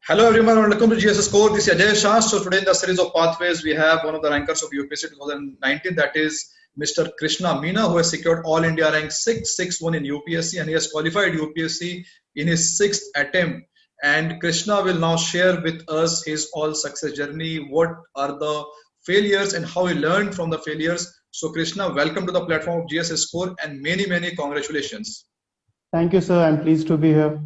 Hello everyone and welcome to GSS Core. This is Ajay Shah. So today in the series of pathways, we have one of the rankers of UPSC 2019, that is Mr. Krishna Meena, who has secured All India rank 661 in UPSC, and he has qualified UPSC in his sixth attempt. And Krishna will now share with us his all success journey, what are the failures and how he learned from the failures. So Krishna, welcome to the platform of GSS Core and many congratulations. Thank you, sir. I'm pleased to be here.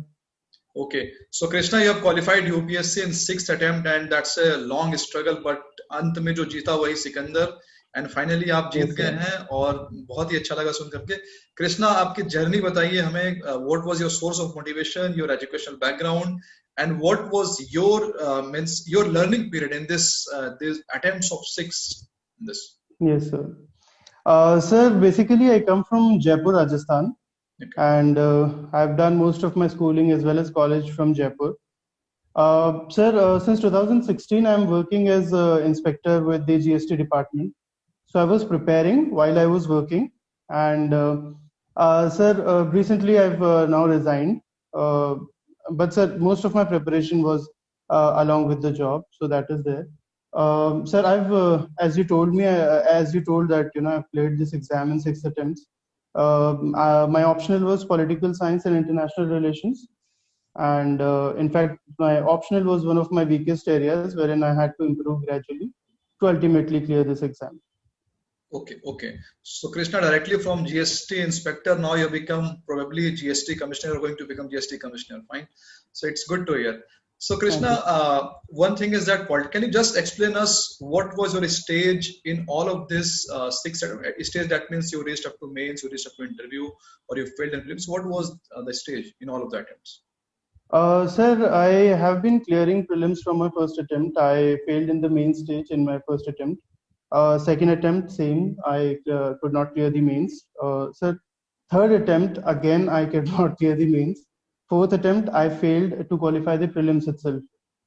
Okay, so Krishna, you have qualified UPSC in sixth attempt, and that's a long struggle. But अंत में जो जीता वही Sikandar, and finally आप जीत गए हैं और बहुत ही अच्छा लगा सुन करके. कृष्णा, आपकी जर्नी बताइए हमें. What was your source of motivation, your educational background, and what was your learning period in this attempts of six in this? Yes, sir. Sir, basically I come from Jaipur, Rajasthan. Okay. And I've done most of my schooling as well as college from Jaipur. Sir, since 2016, I'm working as inspector with the GST department. So I was preparing while I was working. And sir, recently I've now resigned. But sir, most of my preparation was along with the job. So that is there. Sir, I've, as you told that, I've cleared this exam in 6 attempts. My optional was political science and international relations, and in fact my optional was one of my weakest areas, wherein I had to improve gradually to ultimately clear this exam. Okay. So Krishna, directly from GST inspector, now you become probably GST commissioner, or going to become GST commissioner. Fine. So it's good to hear. So Krishna, one thing is that, can you just explain us what was your stage in all of this six stage? That means you reached up to mains, you reached up to interview, or you failed in prelims. What was the stage in all of the attempts? Sir, I have been clearing prelims from my first attempt. I failed in the main stage in my first attempt. Second attempt, same. I could not clear the mains. Sir, third attempt, again, I could not clear the mains. Fourth attempt, I failed to qualify the prelims itself.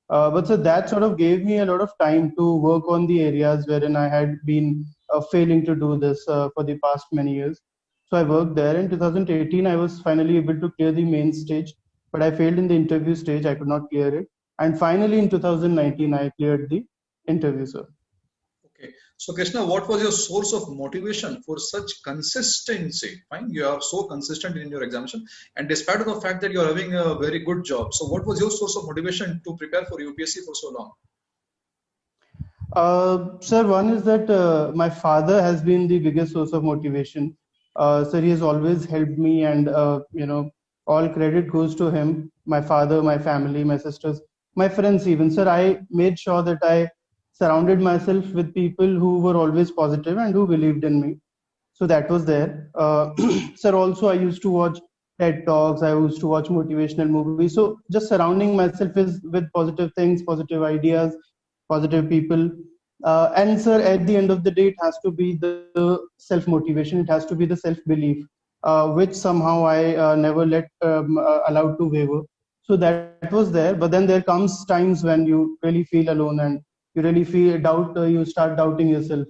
But so that sort of gave me a lot of time to work on the areas wherein I had been failing to do this for the past many years. So I worked there. In 2018, I was finally able to clear the main stage, but I failed in the interview stage. I could not clear it. And finally, in 2019, I cleared the interview, sir. Okay. So Krishna, what was your source of motivation for such consistency? Fine, you are so consistent in your examination, and despite of the fact that you are having a very good job, so what was your source of motivation to prepare for UPSC for so long? Sir, one is that my father has been the biggest source of motivation. Sir, he has always helped me, and all credit goes to him. My father, my family, my sisters, my friends even. Sir, I made sure that I surrounded myself with people who were always positive and who believed in me. So that was there. Sir, also I used to watch TED Talks. I used to watch motivational movies. So just surrounding myself with positive things, positive ideas, positive people. And sir, at the end of the day, it has to be the self-motivation. It has to be the self-belief, which somehow I never allowed to waver. So that was there. But then there comes times when you really feel alone and you really feel doubt, you start doubting yourself.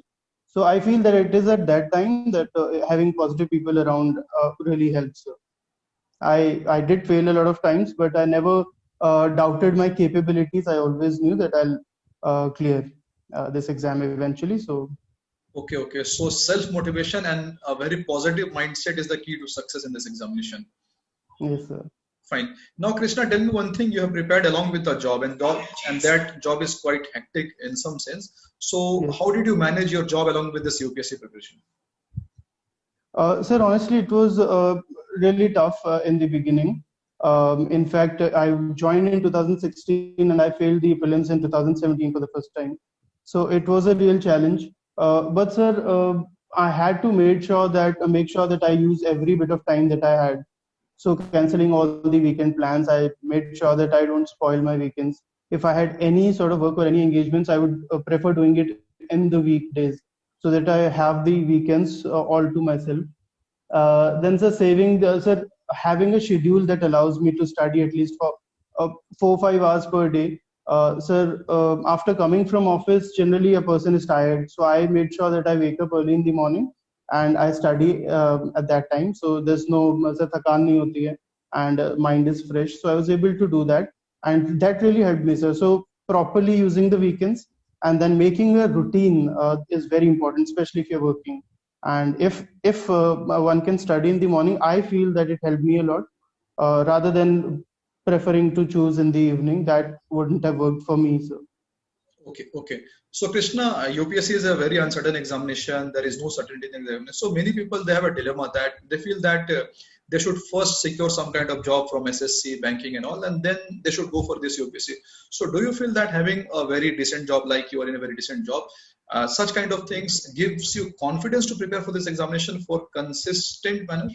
So I feel that it is at that time that having positive people around really helps. I did fail a lot of times, but I never doubted my capabilities. I always knew that I'll clear this exam eventually. So. Okay. So self-motivation and a very positive mindset is the key to success in this examination. Yes, sir. Fine. Now, Krishna, tell me one thing. You have prepared along with the job, and that job is quite hectic in some sense. So, yes. How did you manage your job along with this UPSC preparation? Sir, honestly, it was really tough in the beginning. In fact, I joined in 2016 and I failed the prelims in 2017 for the first time. So it was a real challenge. But sir, I had to make sure that I use every bit of time that I had. So canceling all the weekend plans, I made sure that I don't spoil my weekends. If I had any sort of work or any engagements, I would prefer doing it in the weekdays so that I have the weekends all to myself. Then sir, having a schedule that allows me to study at least for 4 or 5 hours per day. Sir, after coming from office, generally a person is tired. So I made sure that I wake up early in the morning and I study at that time. So there's no thakan nahi hoti hai, and mind is fresh. So I was able to do that. and that really helped me, sir. So properly using the weekends and then making a routine is very important, especially if you're working. And if one can study in the morning, I feel that it helped me a lot, rather than preferring to choose in the evening. That wouldn't have worked for me, sir. Okay, okay. So Krishna, UPSC is a very uncertain examination. There is no certainty in the examination. So many people, they have a dilemma that they feel that they should first secure some kind of job from SSC, banking and all, and then they should go for this UPSC. So do you feel that having a very decent job, like you are in a very decent job, such kind of things gives you confidence to prepare for this examination for consistent manner?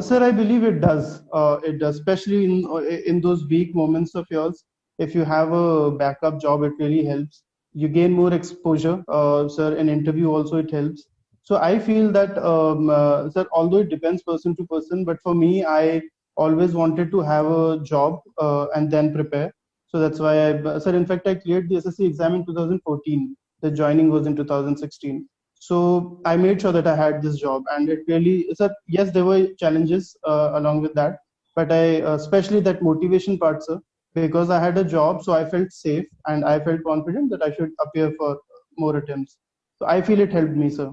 Sir, I believe it does. It does, especially in those weak moments of yours. If you have a backup job, it really helps. You gain more exposure, sir. In interview also it helps. So I feel that, sir, although it depends person to person, but for me, I always wanted to have a job and then prepare. So that's why sir, in fact, I cleared the SSC exam in 2014. The joining was in 2016. So I made sure that I had this job, and it really, sir, yes, there were challenges along with that, but I, especially that motivation part, sir, because I had a job, so I felt safe and I felt confident that I should appear for more attempts. So I feel it helped me, sir.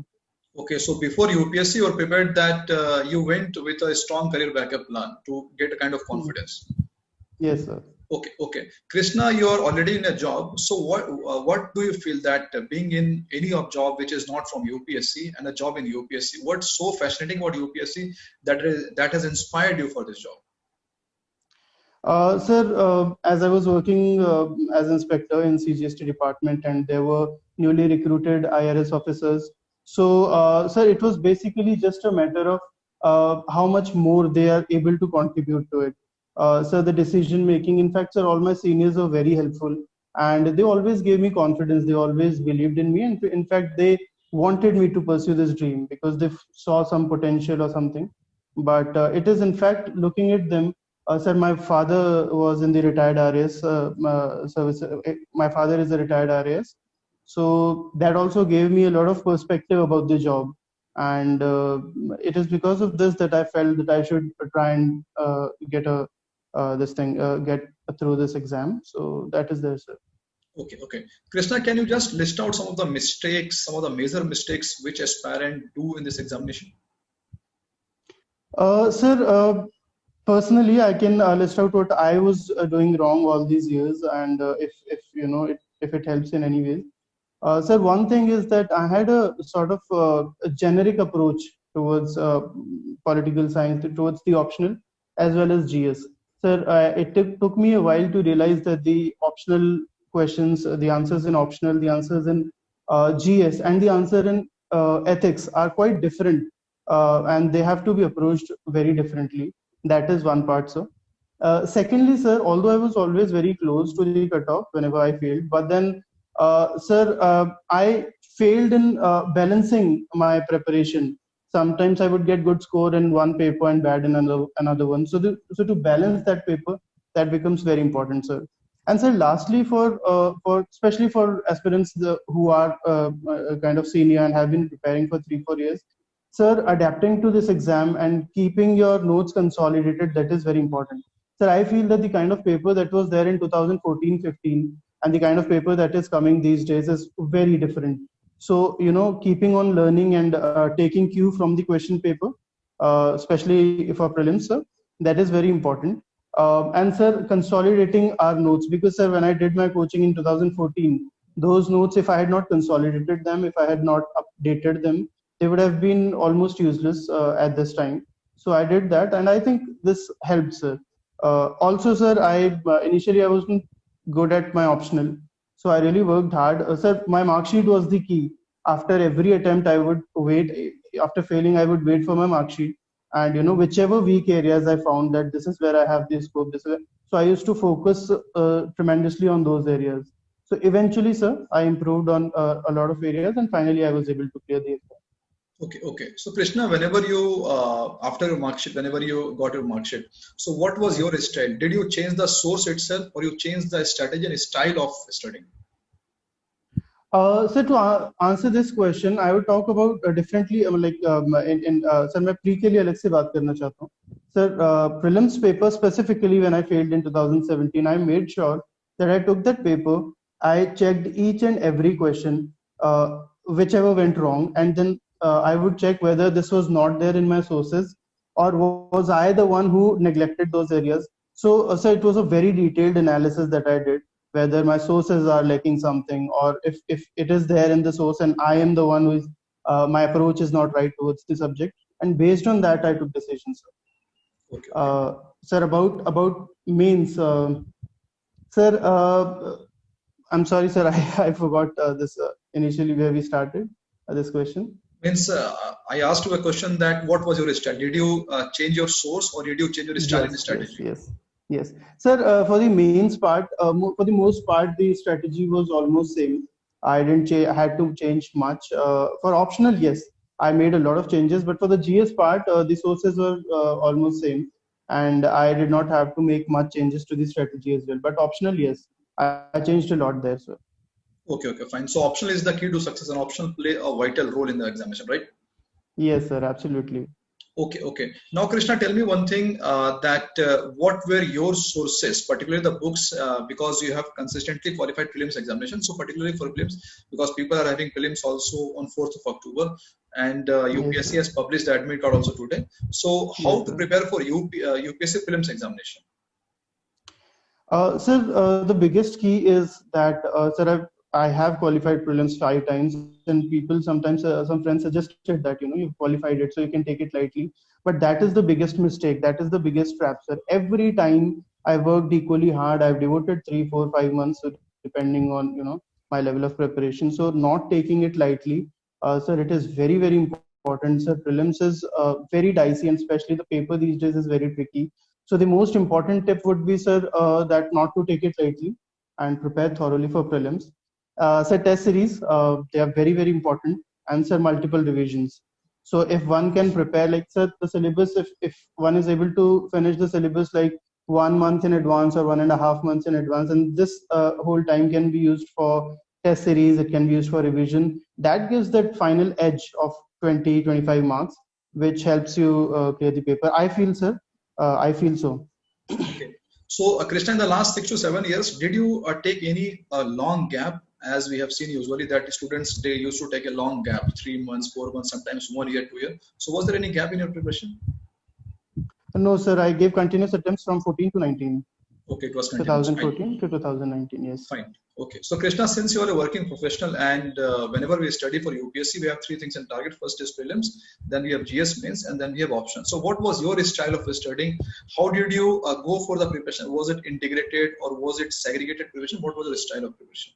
Okay, so before UPSC, you were prepared that you went with a strong career backup plan to get a kind of Mm. confidence. Yes, sir. Okay, okay. Krishna, you are already in a job. So what do you feel that being in any of job which is not from UPSC and a job in UPSC, what's so fascinating about UPSC that has inspired you for this job? Sir, as I was working as inspector in CGST department, and there were newly recruited IRS officers. So, sir, it was basically just a matter of how much more they are able to contribute to it. So the decision making, in fact, sir, all my seniors were very helpful, and they always gave me confidence. They always believed in me, and in fact, they wanted me to pursue this dream because they saw some potential or something. But it is, in fact, looking at them, sir, my father was in the retired RAS service. My father is a retired RAS, so that also gave me a lot of perspective about the job. And it is because of this that I felt that I should try and get a get through this exam. So that is there, sir. Okay, okay. Krishna, can you just list out some of the mistakes, some of the major mistakes which aspirant do in this examination? Sir, personally, I can list out what I was doing wrong all these years, and if you know if it helps in any way. Sir, one thing is that I had a sort of a generic approach towards political science, towards the optional as well as GS. Sir, it took me a while to realize that the optional questions, the answers in optional, the answers in GS, and the answer in ethics are quite different, and they have to be approached very differently. That is one part, sir. Secondly, sir, although I was always very close to the cutoff whenever I failed, but then sir, I failed in balancing my preparation. Sometimes I would get good score in one paper and bad in another one. So to balance that paper, that becomes very important, sir. And sir, lastly, for especially for aspirants who are kind of senior and have been preparing for 3 4 years, sir, adapting to this exam and keeping your notes consolidated, that is very important. Sir, I feel that the kind of paper that was there in 2014-15 and the kind of paper that is coming these days is very different. So, you know, keeping on learning and taking cue from the question paper, especially for prelims, sir, that is very important. And sir, consolidating our notes, because sir, when I did my coaching in 2014, those notes, if I had not consolidated them, if I had not updated them, they would have been almost useless at this time. So I did that, and I think this helped, sir. Also, sir, I initially I wasn't good at my optional, so I really worked hard. Sir, my mark sheet was the key. After every attempt, I would wait. After failing, I would wait for my mark sheet, and you know, whichever weak areas I found that this is where I have the scope. So I used to focus tremendously on those areas. So eventually, sir, I improved on a lot of areas, and finally, I was able to clear the exam. Okay, okay. So Krishna, whenever you after your mark sheet, whenever you got your mark sheet, so what was your style? Did you change the source itself, or you changed the strategy and style of studying? So to answer this question, I would talk about differently. Sir, मैं pre के लिए अलग से बात करना चाहता हूँ. Sir, prelims paper specifically when I failed in 2017, I made sure that I took that paper, I checked each and every question, whichever went wrong, and then I would check whether this was not there in my sources or was I the one who neglected those areas. So it was a very detailed analysis that I did, whether my sources are lacking something or if it is there in the source and I am the one who is, my approach is not right towards the subject. And based on that, I took decisions. Okay, okay. Sir, about mains, sir. I'm sorry, sir. I forgot this initially where we started this question. Means I asked you a question that what was your style? Did you change your source or did you change your style in the strategy? Yes. Sir, for the mains part, for the most part, the strategy was almost same. I didn't had to change much. For optional, yes, I made a lot of changes, but for the GS part, the sources were almost same, and I did not have to make much changes to the strategy as well. But optional, yes, I changed a lot there, sir. Okay, okay, fine. So optional is the key to success, and optional play a vital role in the examination, right? Yes, sir, absolutely. Okay, okay. Now, Krishna, tell me one thing that what were your sources, particularly the books, because you have consistently qualified prelims examination. So particularly for prelims, because people are having prelims also on 4th of October, and UPSC has published the admit card also today. So how to prepare for UPSC prelims examination? Sir, the biggest key is that, sir, I have qualified prelims 5 times, and people sometimes, some friends suggested that, you've qualified it, so you can take it lightly. But that is the biggest mistake. That is the biggest trap, sir. Every time I worked equally hard, I've devoted 3, 4, 5 months, so depending on, my level of preparation. So not taking it lightly, sir, it is very, very important. Sir, prelims is very dicey, and especially the paper these days is very tricky. So the most important tip would be, sir, that not to take it lightly and prepare thoroughly for prelims. So test series, they are very, very important, and sir, multiple revisions. So if one can prepare, like, sir, the syllabus, if one is able to finish the syllabus like 1 month in advance or 1.5 months in advance, and this whole time can be used for test series, it can be used for revision, that gives that final edge of 20, 25 marks, which helps you clear the paper. I feel, sir, I feel so. Okay. So, Krishna, in the last 6 to 7 years, did you take any long gap? As we have seen usually that students, they used to take a long gap, 3 months, 4 months, sometimes 1 year, 2 year. So was there any gap in your preparation? No, sir, I gave continuous attempts from 14 to 19. Okay, it was 2014 to 2019, yes. Fine. Okay. So, Krishna, since you are a working professional and whenever we study for UPSC, we have 3 things in target. First is prelims, then we have GS mains, and then we have options. So, what was your style of studying? How did you go for the preparation? Was it integrated or was it segregated preparation? What was your style of preparation?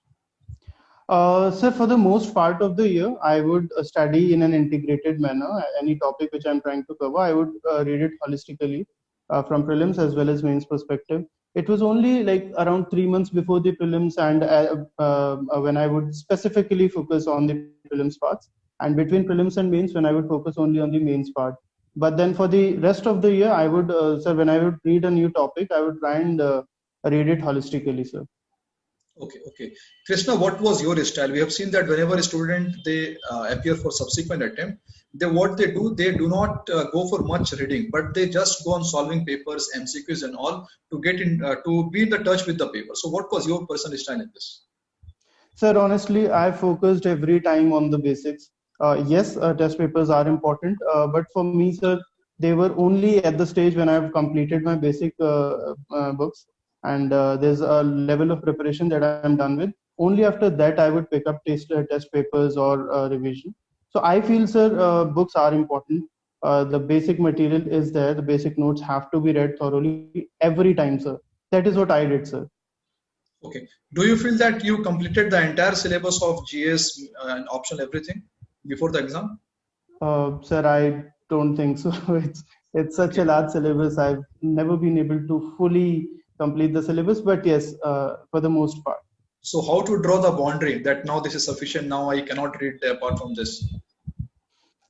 Sir, for the most part of the year, I would study in an integrated manner. Any topic which I'm trying to cover, I would read it holistically from prelims as well as mains perspective. It was only like around 3 months before the prelims and when I would specifically focus on the prelims parts, and between prelims and mains when I would focus only on the mains part. But then for the rest of the year, I would, sir, when I would read a new topic, I would try and read it holistically, sir. Okay, okay. Krishna, what was your style? We have seen that whenever a student, they appear for subsequent attempt, what they do not go for much reading, but they just go on solving papers, MCQs and all to get in, to be in the touch with the paper. So what was your personal style in this? Sir, honestly, I focused every time on the basics. Yes, test papers are important, but for me, sir, they were only at the stage when I've completed my basic books, and there's a level of preparation that I'm done with. Only after that I would pick up test papers or revision. So I feel, sir, books are important. The basic material is there. The basic notes have to be read thoroughly every time, sir. That is what I did, sir. Okay. Do you feel that you completed the entire syllabus of GS and optional everything before the exam? Sir, I don't think so. It's such a large syllabus. I've never been able to fully complete the syllabus, but yes, for the most part. So how to draw the boundary that now this is sufficient, now I cannot read apart from this?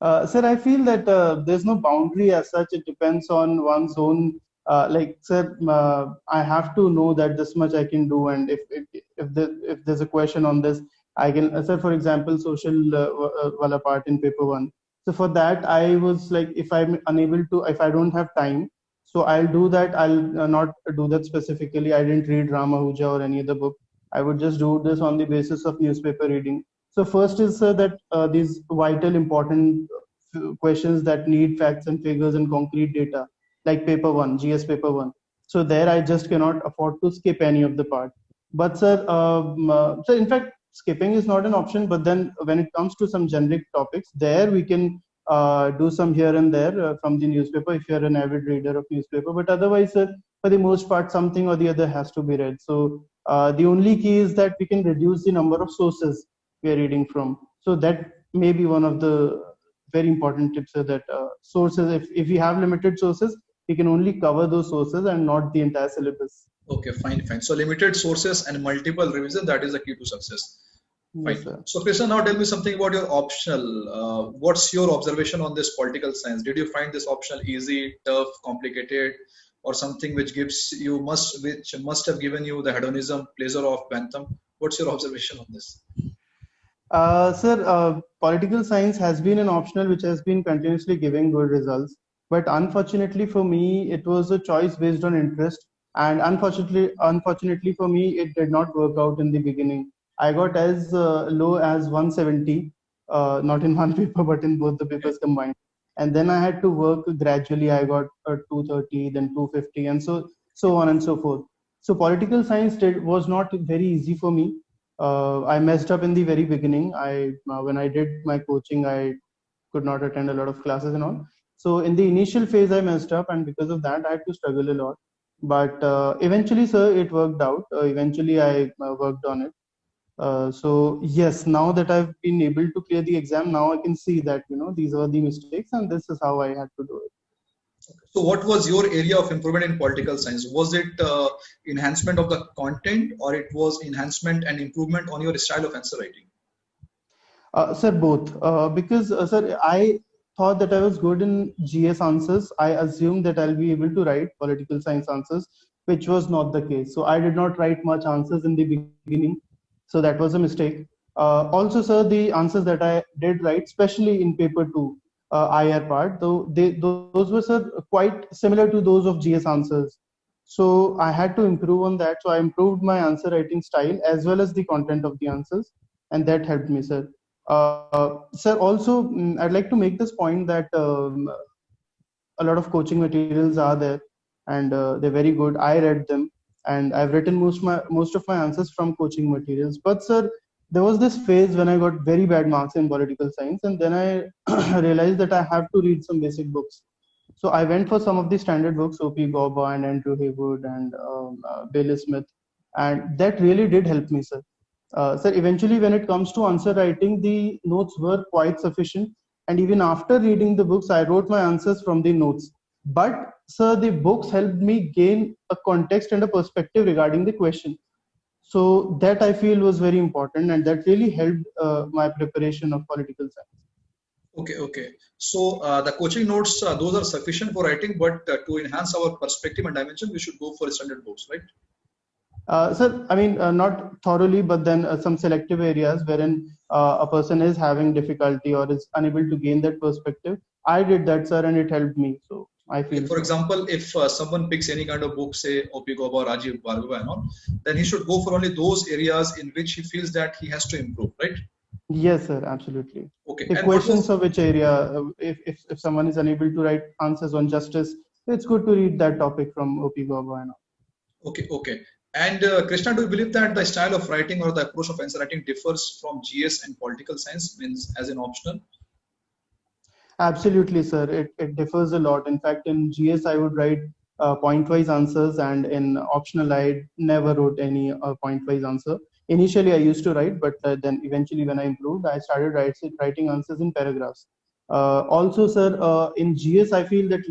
Sir, I feel that there's no boundary as such. It depends on one's own. Like, sir, I have to know that this much I can do, and if there's a question on this, I can. Sir, for example, social wala part in paper 1. So for that, I was like, if I'm unable to, if I don't have time, So I'll do that. I'll not do that specifically. I didn't read Ramahuja or any other book. I would just do this on the basis of newspaper reading. So first is that these vital, important questions that need facts and figures and concrete data, like paper one, GS paper one. So there I just cannot afford to skip any of the part. But sir, so in fact, skipping is not an option. But then when it comes to some generic topics, there we can do some here and there from the newspaper if you're an avid reader of newspaper. But otherwise, for the most part, something or the other has to be read. So the only key is that we can reduce the number of sources we are reading from. So that may be one of the very important tips, that sources, if we have limited sources, we can only cover those sources and not the entire syllabus. Okay, fine. So limited sources and multiple revision, that is the key to success. Fine. Yes, sir. So Krishna, now tell me something about your optional. What's your observation on this political science? Did you find this optional easy, tough, complicated, or something which must have given you the hedonism, pleasure of Bentham? What's your observation on this? Sir, political science has been an optional which has been continuously giving good results. But unfortunately for me, it was a choice based on interest. And unfortunately for me, it did not work out in the beginning. I got as low as 170, not in one paper, but in both the papers combined. And then I had to work gradually. I got 230, then 250, and so on and so forth. So political science was not very easy for me. I messed up in the very beginning. When I did my coaching, I could not attend a lot of classes and all. So in the initial phase, I messed up, and because of that, I had to struggle a lot. But eventually, sir, it worked out. Eventually, I worked on it. So yes, now that I've been able to clear the exam, now I can see that these were the mistakes, and this is how I had to do it. So what was your area of improvement in political science? Was it enhancement of the content, or it was enhancement and improvement on your style of answer writing? Sir, both. Because sir, I thought that I was good in GS answers. I assumed that I'll be able to write political science answers, which was not the case. So I did not write much answers in the beginning. So that was a mistake. Also, sir, the answers that I did write, especially in paper 2, IR part, those were, sir, quite similar to those of GS answers. So I had to improve on that. So I improved my answer writing style as well as the content of the answers, and that helped me, sir. Sir, also, I'd like to make this point that a lot of coaching materials are there, and they're very good. I read them, and I've written most of my answers from coaching materials. But sir, there was this phase when I got very bad marks in political science, and then I realized that I have to read some basic books. So I went for some of the standard books, O.P. Gauba and Andrew Haywood and Bailey Smith, and that really did help me, sir. Sir, eventually when it comes to answer writing, the notes were quite sufficient. And even after reading the books, I wrote my answers from the notes. But sir, the books helped me gain a context and a perspective regarding the question. So that I feel was very important, and that really helped my preparation of political science. Okay. So the coaching notes, those are sufficient for writing, but to enhance our perspective and dimension, we should go for standard books, right? Sir, I mean, not thoroughly, but then some selective areas wherein a person is having difficulty or is unable to gain that perspective. I did that, sir, and it helped me. So I feel. For example, if someone picks any kind of book, say O.P. Gauba or Rajiv Bhargava and all, then he should go for only those areas in which he feels that he has to improve, right? Yes, sir, absolutely. Okay. The questions of which area, if someone is unable to write answers on justice, it's good to read that topic from O.P. Gauba and all. Okay. And Krishna, do you believe that the style of writing or the approach of answer writing differs from GS and political science, means as an optional? Absolutely, sir. It differs a lot. In fact, in GS, I would write point-wise answers, and in optional, I never wrote any point-wise answer. Initially, I used to write, but then eventually when I improved, I started writing answers in paragraphs. Also, sir, in GS, I feel that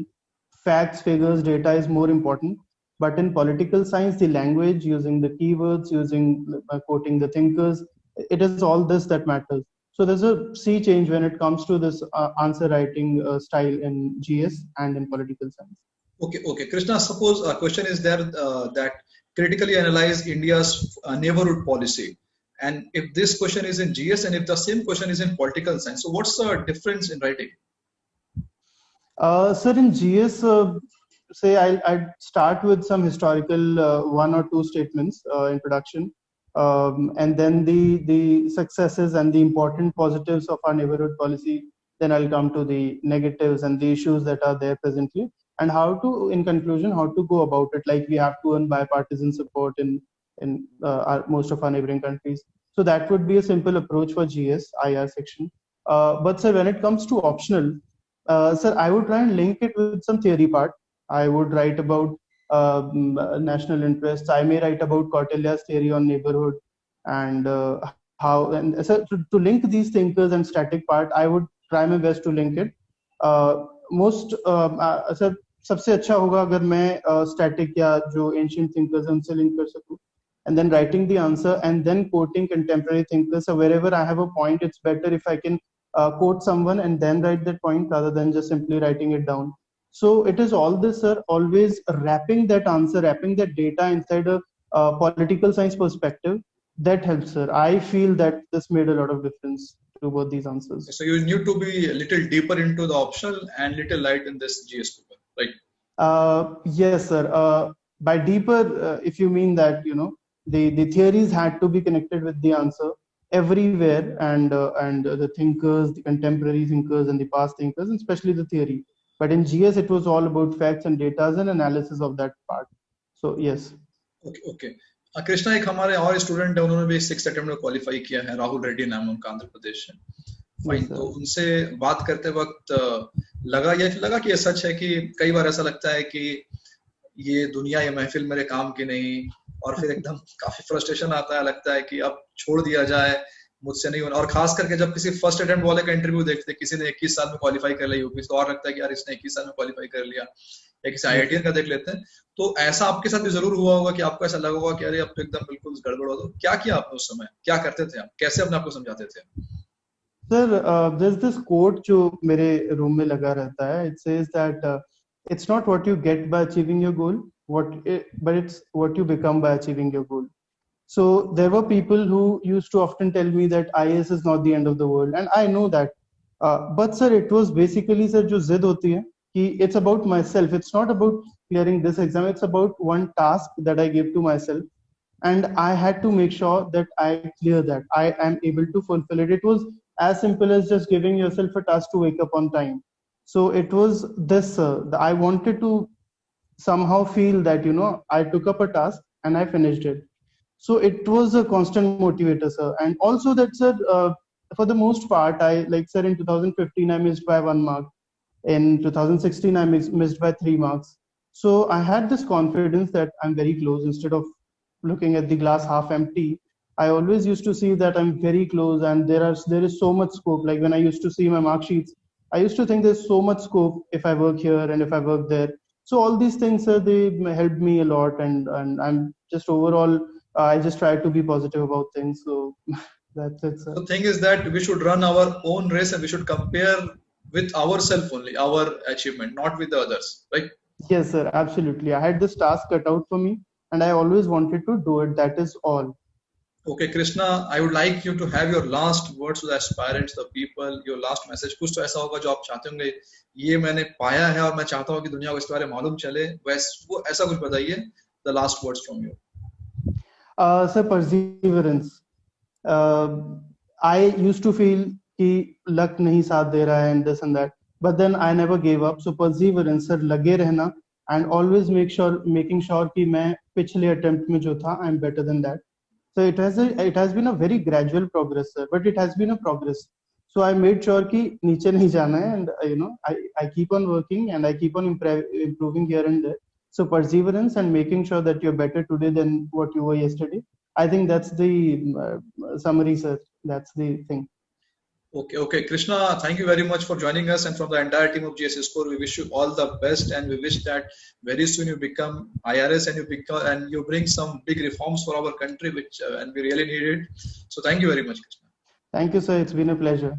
facts, figures, data is more important. But in political science, the language, using the keywords, quoting the thinkers, it is all this that matters. So there's a sea change when it comes to this answer writing style in GS and in political science. Okay. Krishna, suppose a question is there that critically analyze India's neighborhood policy. And if this question is in GS and if the same question is in political science, so what's the difference in writing? Sir, in GS, say I'd start with some historical one or two statements introduction, and then the successes and the important positives of our neighborhood policy. Then I'll come to the negatives and the issues that are there presently, and how to, in conclusion, how to go about it. Like we have to earn bipartisan support in most of our neighboring countries. So that would be a simple approach for GS IR section. But sir, when it comes to optional, sir, I would try and link it with some theory part. I would write about national interests. I may write about Kautilya's theory on neighborhood and how. And so to link these thinkers and static part, I would try my best to link it. Most sir सबसे अच्छा होगा अगर मैं static या जो ancient thinkers हैं उनसे link कर सकूं. And then writing the answer and then quoting contemporary thinkers. So wherever I have a point, it's better if I can quote someone and then write that point rather than just simply writing it down. So it is all this, sir, always wrapping that answer, wrapping that data inside a political science perspective. That helps, sir. I feel that this made a lot of difference to both these answers. So you need to be a little deeper into the optional and little light in this GS paper, right? Yes, sir. By deeper, if you mean that, the theories had to be connected with the answer everywhere, and the thinkers, the contemporary thinkers and the past thinkers, and especially the theory. But in GS, it was all about facts and data and analysis of that part. So yes. Okay. Krishna, एक हमारे और student है, उन्होंने भी 6th attempt में qualify किया है, राहुल रेड्डी नाम उनका, आंध्र प्रदेश से. फाइन. तो उनसे बात करते वक्त लगा कि ये सच है कि कई बार ऐसा लगता है कि ये दुनिया, ये महफिल मेरे काम की नहीं, और फिर एकदम काफी फ्रस्ट्रेशन आता है, लगता है कि अब छोड़ दिया जाए, मुझसे नहीं होना. और खास करके जब किसी फर्स्ट अटेम्प्ट वाले का इंटरव्यू देखते, किसी ने 21 साल में क्वालिफाई कर लिया यूपी, तो और लगता है कि यार इसने 21 साल में क्वालिफाई कर लिया. या किसी IITian का देख लेते हैं. तो ऐसा आपके साथ भी जरूर हुआ होगा कि आपको ऐसा लगा होगा कि अरे अब तो एकदम बिल्कुल गड़बड़ हो. तो क्या किया आपने उस समय, क्या करते थे आप, कैसे अपने आप को समझाते थे? सर, there's this quote जो मेरे रूम में लगा रहता है. It says that it's not what you get by achieving your goal, but it's what you become by achieving your goal. So there were people who used to often tell me that IAS is not the end of the world, and I know that. But sir, it was basically, sir, जो जिद होती है कि it's about myself. It's not about clearing this exam. It's about one task that I give to myself, and I had to make sure that I clear that. I am able to fulfill it. It was as simple as just giving yourself a task to wake up on time. So it was this. I wanted to somehow feel that I took up a task and I finished it. So it was a constant motivator, sir. And also that, sir, for the most part, sir, in 2015 I missed by 1 mark. In 2016 I missed by 3 marks. So I had this confidence that I'm very close. Instead of looking at the glass half empty, I always used to see that I'm very close, and there is so much scope. Like when I used to see my mark sheets, I used to think there's so much scope if I work here and if I work there. So all these things, sir, they helped me a lot, and I'm just overall, I just try to be positive about things. So that's it, sir. The thing is that we should run our own race and we should compare with ourselves only, our achievement, not with the others, right? Yes, sir, absolutely. I had this task cut out for me, and I always wanted to do it. That is all. Okay, Krishna, I would like you to have your last words to the aspirants, the people, your last message. कुछ तो ऐसा होगा जो आप चाहते होंगे, ये मैंने पाया है और मैं चाहता हूँ कि दुनिया को इसके बारे में मालूम चले. वो ऐसा कुछ बताइए. The last words from you. Sir, perseverance. I used to feel कि luck नहीं साथ दे रहा है and this and that, but then I never gave up. So perseverance, sir, लगे रहना, and always making sure कि मैं पिछले attempt में जो था, I'm better than that. So it has been a very gradual progress, sir, but it has been a progress. So I made sure कि नीचे नहीं जाना है, and I keep on working and I keep on improving here and there. So perseverance and making sure that you're better today than what you were yesterday. I think that's the summary, sir. That's the thing. Okay, Krishna, thank you very much for joining us, and from the entire team of GS Score, we wish you all the best, and we wish that very soon you become IRS and you bring some big reforms for our country, which and we really need it. So thank you very much, Krishna. Thank you, sir. It's been a pleasure.